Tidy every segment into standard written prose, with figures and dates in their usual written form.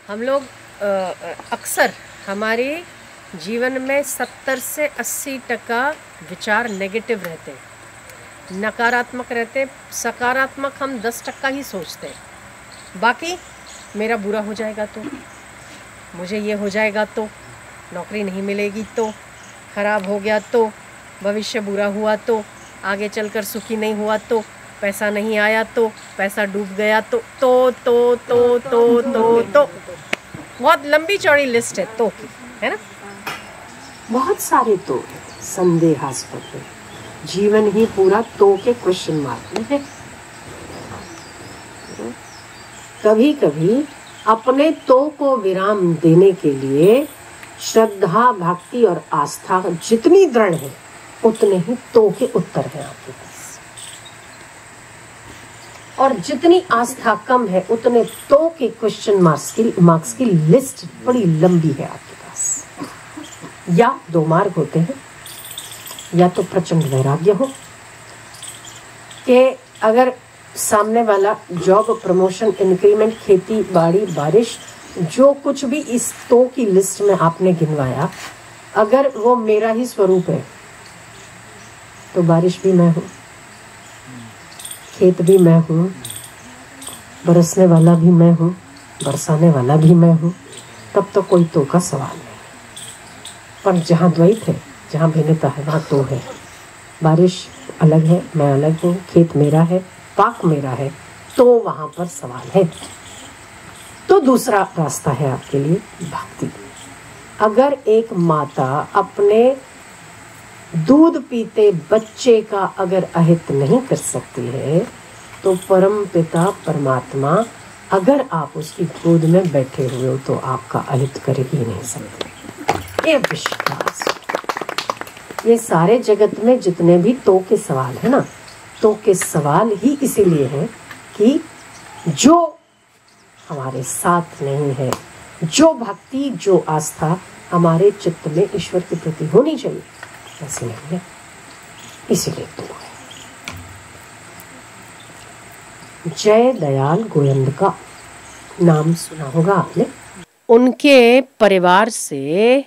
हम लोग अक्सर हमारे जीवन में 70 से 80% विचार नेगेटिव रहते हैं, नकारात्मक रहते हैं। सकारात्मक हम 10% ही सोचते हैं। बाकी मेरा बुरा हो जाएगा तो, मुझे ये हो जाएगा तो, नौकरी नहीं मिलेगी तो, ख़राब हो गया तो, भविष्य बुरा हुआ तो, आगे चलकर सुखी नहीं हुआ तो, पैसा नहीं आया तो, पैसा डूब गया तो बहुत लंबी चौड़ी लिस्ट है तो की, है ना। बहुत सारे तो संदेहास्पद है। जीवन ही पूरा तो के क्वेश्चन मार्क में है। कभी कभी अपने तो को विराम देने के लिए श्रद्धा, भक्ति और आस्था जितनी दृढ़ है उतने ही तो के उत्तर हैं आपके पास, और जितनी आस्था कम है उतने तो के क्वेश्चन मार्क्स की लिस्ट बड़ी लंबी है आपके पास। या दो मार्ग होते हैं, या तो प्रचंड वैराग्य हो कि अगर सामने वाला जॉब, प्रमोशन, इंक्रीमेंट, खेती बाड़ी, बारिश, जो कुछ भी इस तो की लिस्ट में आपने गिनवाया, अगर वो मेरा ही स्वरूप है तो बारिश भी मैं हूँ, खेत भी मैं हूँ, बरसने वाला भी मैं हूँ, बरसाने वाला भी मैं हूँ। तब तो कोई तो का सवाल नहीं। पर जहाँ द्वैत है, जहाँ भिन्नता है, वहाँ तो है। बारिश अलग है, मैं अलग हूँ, खेत मेरा है, पाक मेरा है, तो वहाँ पर सवाल है। तो दूसरा रास्ता है आपके लिए भक्ति। अगर एक माता अपने दूध पीते बच्चे का अगर अहित नहीं कर सकती है, तो परम पिता परमात्मा अगर आप उसकी गोद में बैठे हुए हो तो आपका अहित कर ही नहीं सकते। ये विश्वास, ये सारे जगत में जितने भी तो के सवाल है ना, तो के सवाल ही इसीलिए है कि जो हमारे साथ नहीं है, जो भक्ति, जो आस्था हमारे चित्त में ईश्वर के प्रति होनी चाहिए, ऐसे नहीं है, इसीलिए तो है। जय दयाल गोयंद का नाम सुना होगा आपने। उनके परिवार से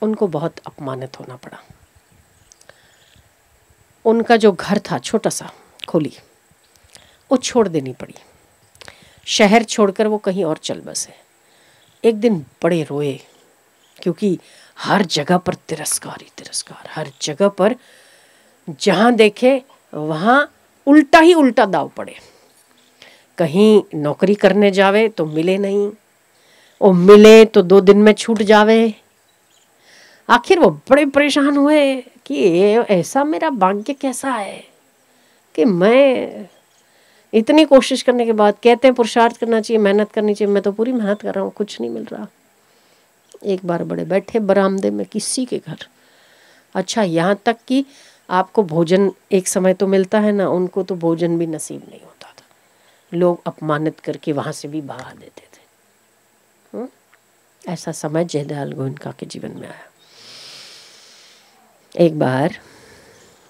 उनको बहुत अपमानित होना पड़ा। उनका जो घर था छोटा सा खोली, वो छोड़ देनी पड़ी। शहर छोड़कर वो कहीं और चल बसे। एक दिन बड़े रोए, क्योंकि हर जगह पर तिरस्कार ही तिरस्कार, हर जगह पर जहाँ देखे वहाँ उल्टा ही उल्टा दाव पड़े। कहीं नौकरी करने जावे तो मिले नहीं, वो मिले तो 2 दिन में छूट जावे। आखिर वो बड़े परेशान हुए कि ऐसा मेरा भाग्य कैसा है कि मैं इतनी कोशिश करने के बाद, कहते हैं पुरुषार्थ करना चाहिए, मेहनत करनी चाहिए, मैं तो पूरी मेहनत कर रहा हूँ, कुछ नहीं मिल रहा। एक बार बड़े बैठे बरामदे में किसी के घर। अच्छा, यहाँ तक कि आपको भोजन एक समय तो मिलता है ना, उनको तो भोजन भी नसीब नहीं होता था। लोग अपमानित करके वहाँ से भी भगा देते थे। ऐसा समय जयदयाल गोयनका के जीवन में आया। एक बार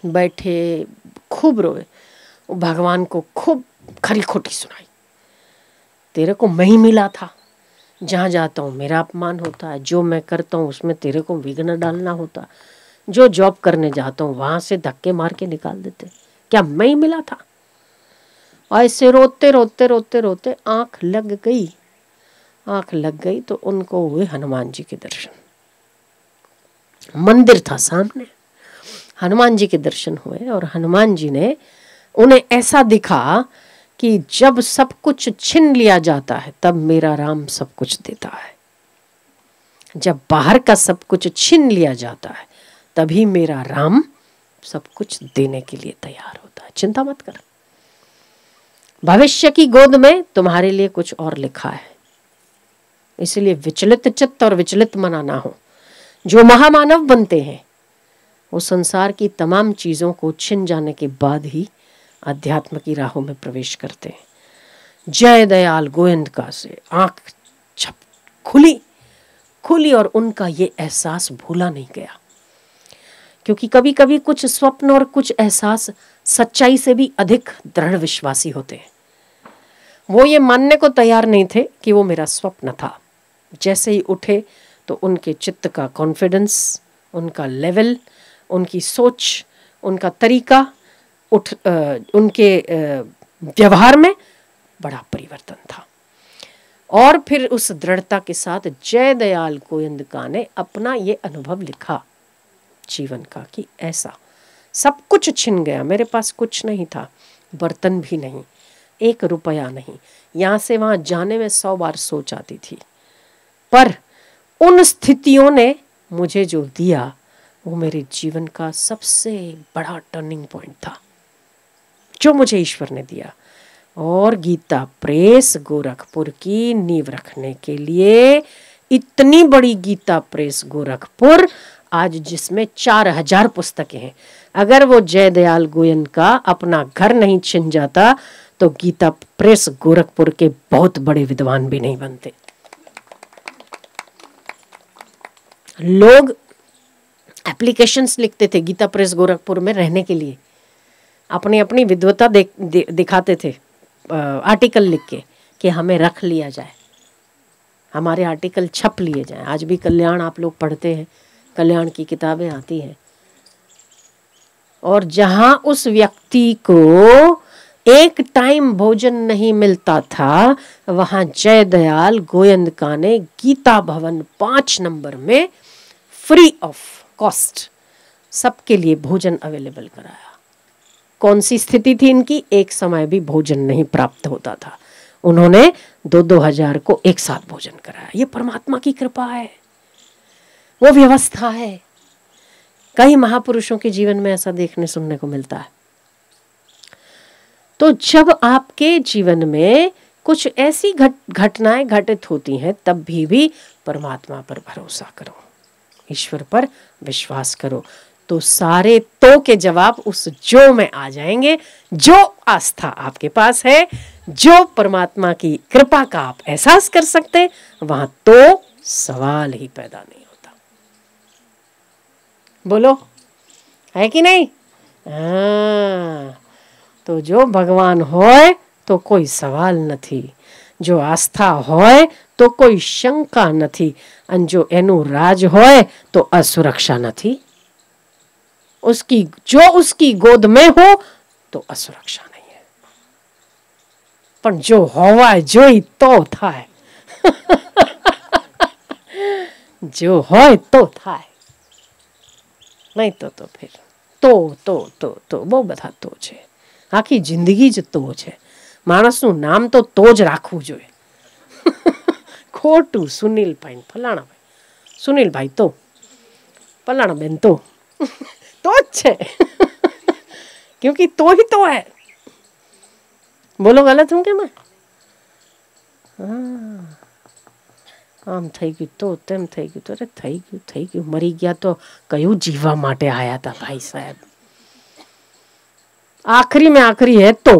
बैठे खूब रोए, भगवान को खूब खरी खोटी सुनाई। तेरे को मैं ही मिला था, जहाँ जाता हूँ मेरा अपमान होता है, जो मैं करता हूँ उसमें तेरे को विघ्न डालना होता, जो जॉब करने जाता हूँ वहाँ से धक्के मार के निकाल देते, क्या मैं ही मिला था। ऐसे रोते रोते रोते रोते आँख लग गई। आँख लग गई तो उनको हुए हनुमान जी के दर्शन। मंदिर था सामने, हनुमान जी के दर्शन हुए, और हनुमान जी ने उन्हें ऐसा दिखा कि जब सब कुछ छीन लिया जाता है तब मेरा राम सब कुछ देता है। जब बाहर का सब कुछ छीन लिया जाता है तभी मेरा राम सब कुछ देने के लिए तैयार होता है। चिंता मत कर, भविष्य की गोद में तुम्हारे लिए कुछ और लिखा है। इसलिए विचलित चित्त और विचलित मना ना हो। जो महामानव बनते हैं वो संसार की तमाम चीजों को छिन जाने के बाद ही अध्यात्म की राहों में प्रवेश करते हैं। जय दयाल गोयंका से आंख छप खुली और उनका ये एहसास भूला नहीं गया। क्योंकि कभी कभी कुछ स्वप्न और कुछ एहसास सच्चाई से भी अधिक दृढ़ विश्वासी होते हैं। वो ये मानने को तैयार नहीं थे कि वो मेरा स्वप्न था। जैसे ही उठे तो उनके चित्त का कॉन्फिडेंस, उनका लेवल, उनकी सोच, उनका तरीका, उनके व्यवहार में बड़ा परिवर्तन था। और फिर उस दृढ़ता के साथ जयदयाल गोयंदका ने अपना ये अनुभव लिखा जीवन का कि ऐसा सब कुछ छिन गया, मेरे पास कुछ नहीं था, बर्तन भी नहीं, 1 रुपया नहीं, यहाँ से वहाँ जाने में 100 बार सोच आती थी, पर उन स्थितियों ने मुझे जो दिया वो मेरे जीवन का सबसे बड़ा टर्निंग पॉइंट था जो मुझे ईश्वर ने दिया। और गीता प्रेस गोरखपुर की नींव रखने के लिए, इतनी बड़ी गीता प्रेस गोरखपुर आज जिसमें 4000 पुस्तकें हैं, अगर वो जयदयाल गोयंदका अपना घर नहीं छिन जाता तो गीता प्रेस गोरखपुर के बहुत बड़े विद्वान भी नहीं बनते। लोग एप्लीकेशंस लिखते थे गीता प्रेस गोरखपुर में रहने के लिए, अपनी अपनी विद्वता दिखाते थे आर्टिकल लिख के कि हमें रख लिया जाए, हमारे आर्टिकल छप लिए जाएं। आज भी कल्याण आप लोग पढ़ते हैं, कल्याण की किताबें आती हैं। और जहां उस व्यक्ति को एक टाइम भोजन नहीं मिलता था, वहां जयदयाल गोयंदका ने गीता भवन 5 नंबर में फ्री ऑफ कॉस्ट सबके लिए भोजन अवेलेबल कराया। कौन सी स्थिति थी इनकी? एक समय भी भोजन नहीं प्राप्त होता था, उन्होंने 2-2 हजार को एक साथ भोजन कराया। ये परमात्मा की कृपा है, वो व्यवस्था है। कई महापुरुषों के जीवन में ऐसा देखने सुनने को मिलता है। तो जब आपके जीवन में कुछ ऐसी घटनाएं घटित होती हैं, तब भी परमात्मा पर भरोसा करो, ईश्वर पर विश्वास करो, तो सारे तो के जवाब उस जो में आ जाएंगे। जो आस्था आपके पास है, जो परमात्मा की कृपा का आप एहसास कर सकते, वहां तो सवाल ही पैदा नहीं होता। बोलो, है कि नहीं? हाँ, तो जो भगवान होय तो कोई सवाल નથી, जो आस्था होय तो कोई शंका નથી, અને जो એનું રાજ હોય तो असुरक्षा નથી। उसकी गोद में हो तो असुरक्षा नहीं है, पर जो होवा जोई तो थाय जो होय तो थाय, नहीं तो फिर तो બહુ બધા તો છે। આખી જિંદગી જ તો છે। માણસનું નામ તો જ રાખવું જોઈએ। ખોટું સુનિલભાઈ ફલાણા ભાઈ, સુનિલભાઈ તો ફલાણા બેન तो જ છે क्योंकि तो ही तो है। बोलो गलत हूं क्या मैं? આમ થઈ ગયું તો તેમ થઈ ગયું તો, અરે થઈ ગયું મરી ગયા તો કયું જીવવા માટે આયા હતા ભાई साहब? आखिरी में आखिरी है तो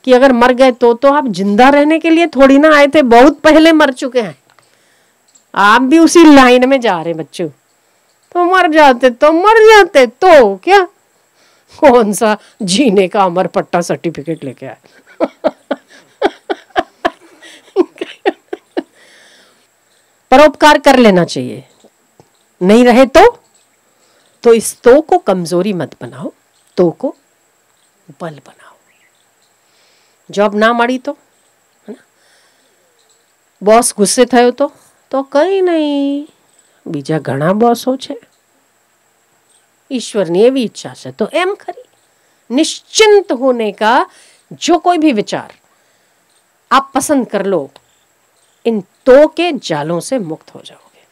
कि अगर मर गए तो आप जिंदा रहने के लिए थोड़ी ना आए थे, बहुत पहले मर चुके हैं। आप भी उसी लाइन में जा रहे बच्चों। तो मर जाते तो क्या, कौन सा जीने का अमर पट्टा सर्टिफिकेट लेके आए? परोपकार कर लेना चाहिए। नहीं रहे तो इस तो को कमजोरी मत बनाओ, तो को बल बनाओ। जॉब ना मળી तो, है ना, बॉस गुस्से થયો तो कई नहीं, बीजा घણા बॉसो છે। ईश्वर ने भी इच्छा से तो एम खरी। निश्चिंत होने का जो कोई भी विचार आप पसंद कर लो, इन तो के जालों से मुक्त हो जाओगे।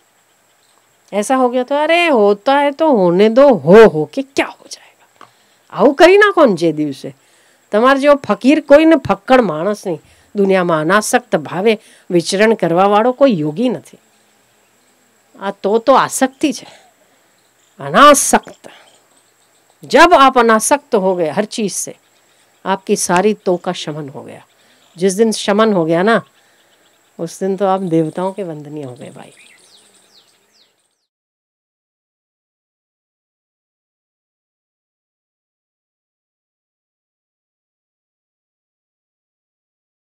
ऐसा हो गया तो अरे होता है तो होने दो, हो के क्या हो जाएगा, आવું કરી નાખો ને જે દિવસે। તમારે જેવો ફકીર કોઈ ને ફક્કડ માણસ નહીં દુનિયામાં, અનાસક્ત ભાવે વિચરણ કરવા વાળો કોઈ યોગી નથી। આ તો आसक्ति है, अनासक्त। जब आप अनासक्त हो गए हर चीज से, आपकी सारी तो का शमन हो गया। जिस दिन शमन हो गया ना, उस दिन तो आप देवताओं के वंदनीय हो गए भाई।